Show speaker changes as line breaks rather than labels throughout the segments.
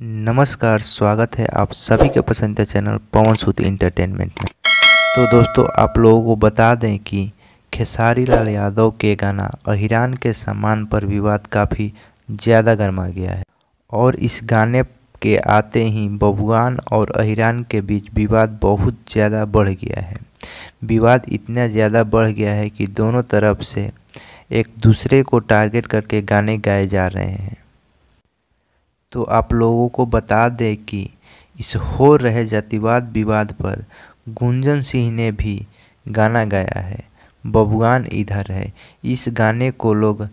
नमस्कार, स्वागत है आप सभी के पसंदीदा चैनल पवन सूद एंटरटेनमेंट में। तो दोस्तों, आप लोगों को बता दें कि खेसारी लाल यादव के गाना अहिरान के सम्मान पर विवाद काफ़ी ज़्यादा गर्मा गया है और इस गाने के आते ही बबुआन और अहिरान के बीच विवाद बहुत ज़्यादा बढ़ गया है। विवाद इतना ज़्यादा बढ़ गया है कि दोनों तरफ से एक दूसरे को टारगेट करके गाने गाए जा रहे हैं। तो आप लोगों को बता दें कि इस हो रहे जातिवाद विवाद पर गुंजन सिंह ने भी गाना गाया है, बबुआन इधर है। इस गाने को लोग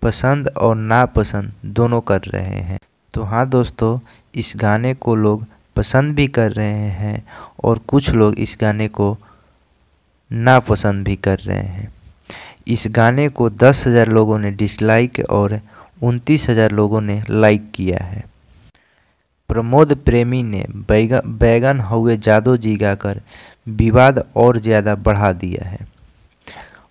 पसंद और नापसंद दोनों कर रहे हैं। तो हाँ दोस्तों, इस गाने को लोग पसंद भी कर रहे हैं और कुछ लोग इस गाने को नापसंद भी कर रहे हैं। इस गाने को 10,000 लोगों ने डिसलाइक और 29,000 लोगों ने लाइक किया है। प्रमोद प्रेमी ने बैगन हुए जादो जी गाकर विवाद और ज़्यादा बढ़ा दिया है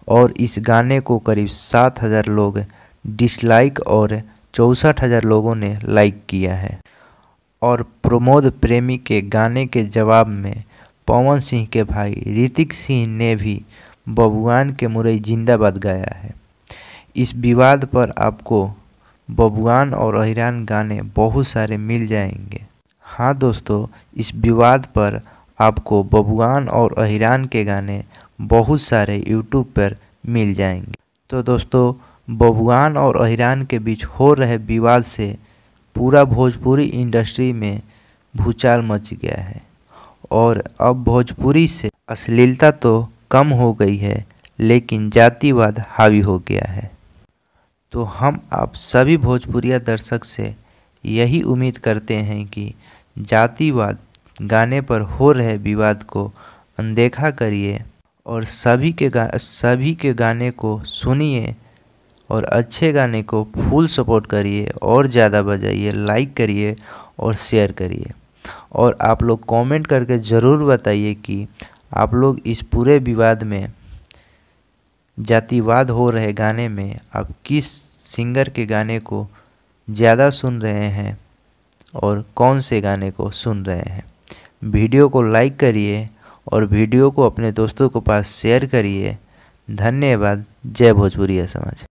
और इस गाने को करीब 7,000 लोग डिसलाइक और 64,000 लोगों ने लाइक किया है। और प्रमोद प्रेमी के गाने के जवाब में पवन सिंह के भाई ऋतिक सिंह ने भी बबुआन के मुरई जिंदाबाद गाया है। इस विवाद पर आपको बबुआन और अहिरान गाने बहुत सारे मिल जाएंगे। हाँ दोस्तों, इस विवाद पर आपको बबुआन और अहिरान के गाने बहुत सारे यूट्यूब पर मिल जाएंगे। तो दोस्तों, बबुआन और अहिरान के बीच हो रहे विवाद से पूरा भोजपुरी इंडस्ट्री में भूचाल मच गया है और अब भोजपुरी से अश्लीलता तो कम हो गई है, लेकिन जातिवाद हावी हो गया है। तो हम आप सभी भोजपुरिया दर्शक से यही उम्मीद करते हैं कि जातिवाद गाने पर हो रहे विवाद को अनदेखा करिए और सभी के गाने को सुनिए और अच्छे गाने को फुल सपोर्ट करिए और ज़्यादा बजाइए, लाइक करिए और शेयर करिए। और आप लोग कमेंट करके ज़रूर बताइए कि आप लोग इस पूरे विवाद में, जातिवाद हो रहे गाने में, आप किस सिंगर के गाने को ज़्यादा सुन रहे हैं और कौन से गाने को सुन रहे हैं। वीडियो को लाइक करिए और वीडियो को अपने दोस्तों के पास शेयर करिए। धन्यवाद। जय भोजपुरिया समाज।